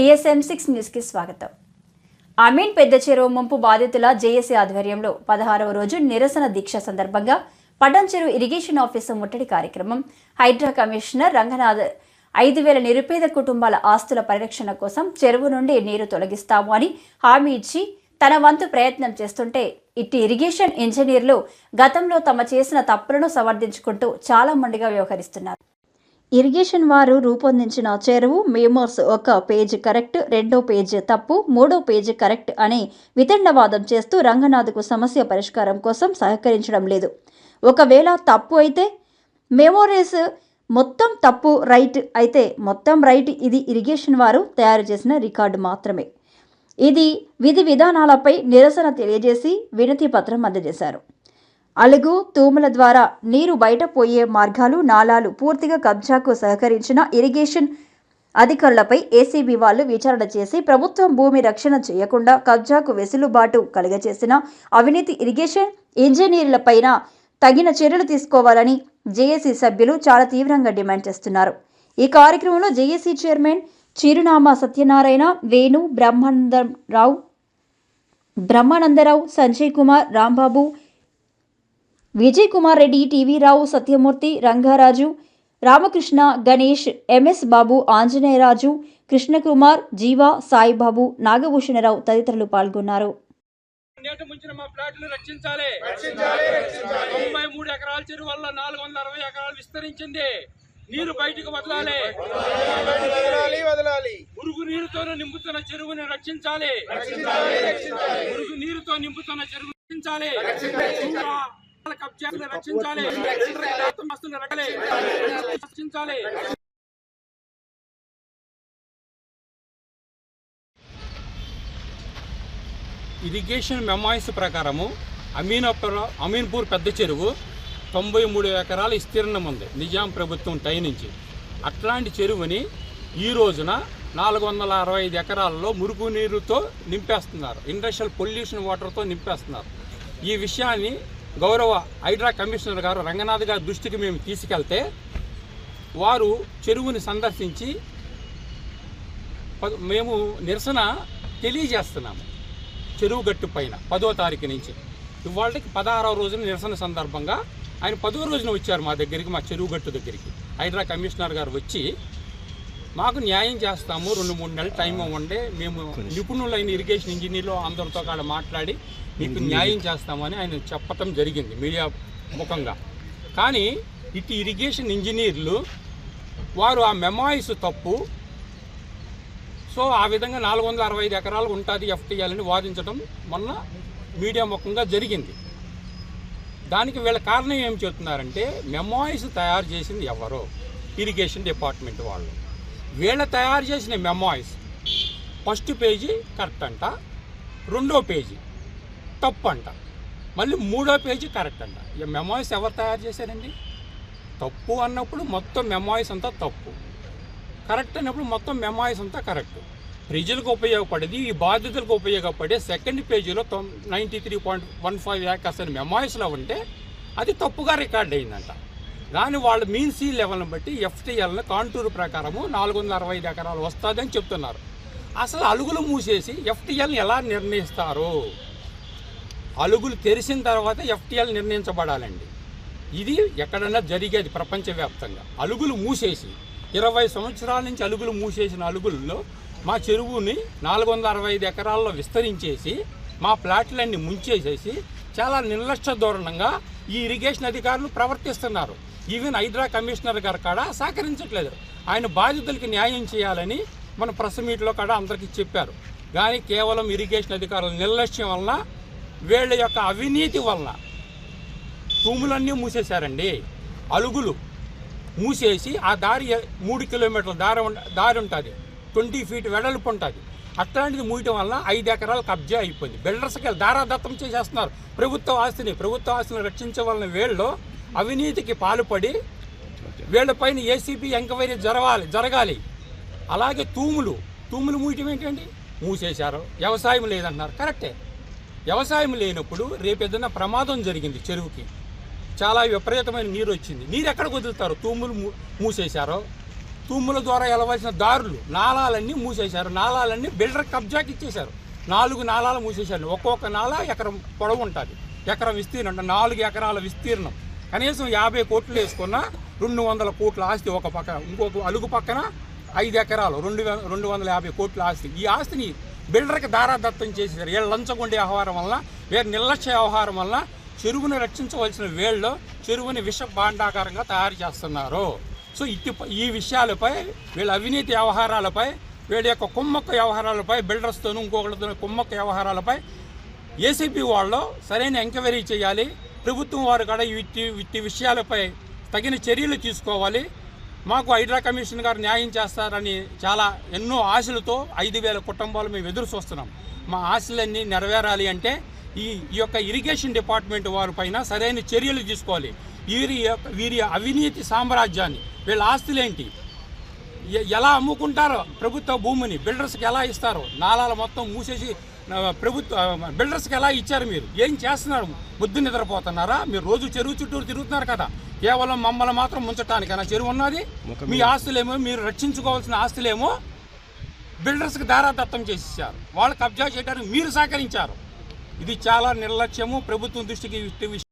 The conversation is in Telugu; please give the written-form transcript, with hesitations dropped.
TSM6 న్యూస్ కి స్వాగతం. అమీన్ పెద్ద చెరువు ముంపు బాధితుల జేఏసీ ఆధ్వర్యంలో 16వ రోజు నిరసన దీక్ష సందర్భంగా పటంచెరు ఇరిగేషన్ ఆఫీసు ముట్టడి కార్యక్రమం. హైడ్రా కమిషనర్ రంగనాథ్ 5,000 నిరుపేద కుటుంబాల ఆస్తుల పరిరక్షణ కోసం చెరువు నుండి నీరు తొలగిస్తాము అని హామీ ఇచ్చి తన వంతు ప్రయత్నం చేస్తుంటే ఇట్టి ఇరిగేషన్ ఇంజనీర్లు గతంలో తమ చేసిన తప్పులను సమర్థించుకుంటూ చాలా మొండిగా వ్యవహరిస్తున్నారు. ఇరిగేషన్ వారు రూపొందించిన చెరువు మేమోర్స్ ఒక పేజ్ కరెక్ట్, రెండో పేజ్ తప్పు, మూడో పేజ్ కరెక్ట్ అని వితండవాదం చేస్తూ రంగనాథ్కు సమస్య పరిష్కారం కోసం సహకరించడం లేదు. ఒకవేళ తప్పు అయితే మెమోరీస్ మొత్తం తప్పు, రైట్ అయితే మొత్తం రైట్. ఇది ఇరిగేషన్ వారు తయారు చేసిన రికార్డు మాత్రమే. ఇది విధి విధానాలపై నిరసన తెలియజేసి వినతి పత్రం అందజేశారు. అలుగు తూముల ద్వారా నీరు బయట పోయే మార్గాలు, నాలాలు పూర్తిగా కబ్జాకు సహకరించిన ఇరిగేషన్ అధికారులపై ఏసీబీ వాళ్ళు విచారణ చేసి ప్రభుత్వం భూమి రక్షణ చేయకుండా కబ్జాకు వెసులుబాటు కలుగచేసిన అవినీతి ఇరిగేషన్ ఇంజనీర్లపైన తగిన చర్యలు తీసుకోవాలని జేఏసీ సభ్యులు చాలా తీవ్రంగా డిమాండ్ చేస్తున్నారు. ఈ కార్యక్రమంలో జేఏసీ చైర్మన్ చిరునామా సత్యనారాయణ, వేణు, బ్రహ్మానందరావు, సంజయ్ కుమార్, రాంబాబు, విజయ్ కుమార్ రెడ్డి, టీవీ రావు, సత్యమూర్తి, రంగారాజు, రామకృష్ణ, గణేష్, ఎంఎస్ బాబు, ఆంజనేయరాజు, కృష్ణకుమార్, జీవా, సాయిబాబు, నాగభూషణరావు తదితరులు పాల్గొన్నారు. నేట ముంచిన మా ప్లాట్లు రక్షించాలి. 93 ఎకరాల చెరువు వల్ల 460 ఎకరాలు విస్తరించింది. నీరు బయటకు వదలాలి. మురుగు నీరుతో నింపుతున్న చెరువుని రక్షించాలి. మురుగు నీరుతో నింపుతున్న చెరువు రక్షించాలి. కబ్జాలను రక్షించాలి. రక్షించాలి. ఇరిగేషన్ మెమాయిస్ ప్రకారము అమీన్పూర్ పెద్ద చెరువు 93 ఎకరాల విస్తీర్ణం ఉంది నిజాం ప్రభుత్వం టై నుంచి. అట్లాంటి చెరువుని ఈ రోజున 465 ఎకరాల్లో మురుగు నీరుతో నింపేస్తున్నారు. ఇండస్ట్రియల్ పొల్యూషన్ వాటర్తో నింపేస్తున్నారు. ఈ విషయాన్ని గౌరవ హైడ్రా కమిషనర్ గారు రంగనాథ్ గారి దృష్టికి మేము తీసుకెళ్తే వారు చెరువుని సందర్శించి మేము నిరసన తెలియజేస్తున్నాము. చెరువు గట్టు పైన 10వ తారీఖు నుంచి ఇవాళకి 16వ రోజున నిరసన సందర్భంగా ఆయన 10వ రోజున వచ్చారు మా దగ్గరికి, మా చెరువు గట్టు దగ్గరికి. హైడ్రా కమిషనర్ గారు వచ్చి మాకు న్యాయం చేస్తాము, 2-3 నెలలు టైం ఇవ్వండి, మేము నిపుణులైన ఇరిగేషన్ ఇంజనీర్లు అందరితో కాడ మాట్లాడి మీకు న్యాయం చేస్తామని ఆయన చెప్పటం జరిగింది మీడియా ముఖంగా. కానీ ఇటు ఇరిగేషన్ ఇంజనీర్లు వారు ఆ మెమాయిస్ తప్పు, సో ఆ విధంగా 465 ఎకరాలు ఉంటుంది ఎఫ్టీఎల్ అని వాదించడం మొన్న మీడియా ముఖంగా జరిగింది. దానికి వీళ్ళ కారణం ఏం చెప్తున్నారంటే మెమాయిస్ తయారు చేసింది ఎవరో ఇరిగేషన్ డిపార్ట్మెంట్ వాళ్ళు. వీళ్ళ తయారు చేసిన మెమాయిస్ ఫస్ట్ పేజీ కరెక్ట్ అంట, రెండో పేజీ తప్పు అంట, మళ్ళీ మూడో పేజీ కరెక్ట్ అంట. ఈ మెమాయిస్ ఎవరు తయారు చేశారండి? తప్పు అన్నప్పుడు మొత్తం మెమాయిస్ అంతా తప్పు, కరెక్ట్ అన్నప్పుడు మొత్తం మెమాయిస్ అంతా కరెక్ట్. ప్రజలకు ఉపయోగపడేది, ఈ బాధితులకు ఉపయోగపడే సెకండ్ పేజీలో 93.15 ఏకర్స్ అని మెమాయిస్లో ఉంటే అది తప్పుగా రికార్డ్ అయిందంట. కానీ వాళ్ళు మీన్ సీ లెవెల్ని బట్టి ఎఫ్టీఎల్ని కాంటూరు ప్రకారము 465 ఎకరాలు వస్తుందని చెప్తున్నారు. అసలు అలుగులు మూసేసి ఎఫ్టీఎల్ని ఎలా నిర్ణయిస్తారు? అలుగులు తెరిచిన తర్వాత ఎఫ్టీఎల్ నిర్ణయించబడాలండి. ఇది ఎక్కడన్నా జరిగేది ప్రపంచవ్యాప్తంగా. అలుగులు మూసేసి 20 సంవత్సరాల నుంచి అలుగులు మూసేసిన అలుగుల్లో మా చెరువుని 465 ఎకరాల్లో విస్తరించేసి మా ప్లాట్లన్నీ ముంచేసేసి చాలా నిర్లక్ష్య ధోరణంగా ఈ ఇరిగేషన్ అధికారులు ప్రవర్తిస్తున్నారు. ఈవెన్ హైడ్రా కమిషనర్ గారు కాడ సహకరించట్లేదు. ఆయన బాధితులకి న్యాయం చేయాలని మన ప్రెస్ మీట్లో కాడ అందరికీ చెప్పారు. కానీ కేవలం ఇరిగేషన్ అధికారుల నిర్లక్ష్యం వలన, వీళ్ళ యొక్క అవినీతి వలన తూములన్నీ మూసేశారండి. అలుగులు మూసేసి ఆ దారి 3 కిలోమీటర్ల దారి ఉంటుంది, 20 ఫీట్ వెడల్పు ఉంటుంది. అట్లాంటిది మూయటం వల్ల 5 ఎకరాలు కబ్జా అయిపోయింది. బిల్డర్స్కి దారాదత్తం చేసేస్తున్నారు ప్రభుత్వ ఆస్తిని రక్షించవలన వీళ్ళు అవినీతికి పాల్పడి వీళ్ళపైన ఏసీబీ ఎంక్వైరీ జరగాలి. అలాగే తూములు మూయటం ఏంటండి? మూసేశారు. వ్యవసాయం లేదంటున్నారు, కరెక్టే. వ్యవసాయం లేనప్పుడు రేపు ఏదైనా ప్రమాదం జరిగింది, చెరువుకి చాలా విపరీతమైన నీరు వచ్చింది, నీరు ఎక్కడికి వదులుతారు? తూములు మూసేశారో తూముల ద్వారా వెళ్ళవలసిన దారులు నాలాలన్నీ మూసేశారు. నాలాలన్నీ బిల్డర్ కబ్జాకి ఇచ్చేశారు. 4 నాలాలు మూసేశారు. ఒక్కొక్క నాల ఎకరం పొడవు ఉంటుంది, ఎకరం విస్తీర్ణం అంటే 4 ఎకరాల విస్తీర్ణం. కనీసం 50 కోట్లు వేసుకున్న 200 కోట్ల ఆస్తి ఒక పక్క, ఇంకొక అలుగు పక్కన 5 ఎకరాలు 250 కోట్ల ఆస్తి. ఈ ఆస్తిని బిల్డర్కి దారాదత్తం చేసేసారు. వీళ్ళ లంచగొండే వ్యవహారం వల్ల, వీళ్ళ నిర్లక్ష్య వ్యవహారం వల్ల చెరువుని రక్షించవలసిన వేళ్ళు చెరువుని విష భాండాకారంగా తయారు చేస్తున్నారు. సో ఈ విషయాలపై, వీళ్ళ అవినీతి వ్యవహారాలపై, వీళ్ళ యొక్క కుమ్మక్క వ్యవహారాలపై, బిల్డర్స్తోనూ ఇంకొకరితో కుమ్మక్క వ్యవహారాలపై ఏసీపీ వాళ్ళు సరైన ఎంక్వైరీ చేయాలి. ప్రభుత్వం వారు కూడా ఇట్టి విషయాలపై తగిన చర్యలు తీసుకోవాలి. మాకు హైడ్రా కమిషన్ గారు న్యాయం చేస్తారని చాలా ఎన్నో ఆశలతో 5,000 కుటుంబాలు మేము ఎదురు చూస్తున్నాం. మా ఆశలన్నీ నెరవేరాలి అంటే ఈ యొక్క ఇరిగేషన్ డిపార్ట్మెంట్ వారి పైన సరైన చర్యలు తీసుకోవాలి. వీరి అవినీతి సామ్రాజ్యాన్ని, వీళ్ళ ఆస్తులేంటి, ఎలా అమ్ముకుంటారో ప్రభుత్వ భూమిని బిల్డర్స్కి ఎలా ఇస్తారో, నాలాలు మొత్తం మూసేసి బిల్డర్స్కి ఎలా ఇచ్చారు, మీరు ఏం చేస్తున్నారు? బుద్ధి నిద్రపోతున్నారా? మీరు రోజు చెరువు చుట్టూరు తిరుగుతున్నారు కదా, కేవలం మమ్మల్ని మాత్రం ముంచటానికైనా చెరువు ఉన్నది? మీ ఆస్తులేమో, మీరు రక్షించుకోవాల్సిన ఆస్తులేమో బిల్డర్స్కి దారాదత్తం చేసేసారు. వాళ్ళు కబ్జా చేయడానికి మీరు సహకరించారు. ఇది చాలా నిర్లక్ష్యము. ప్రభుత్వం దృష్టికి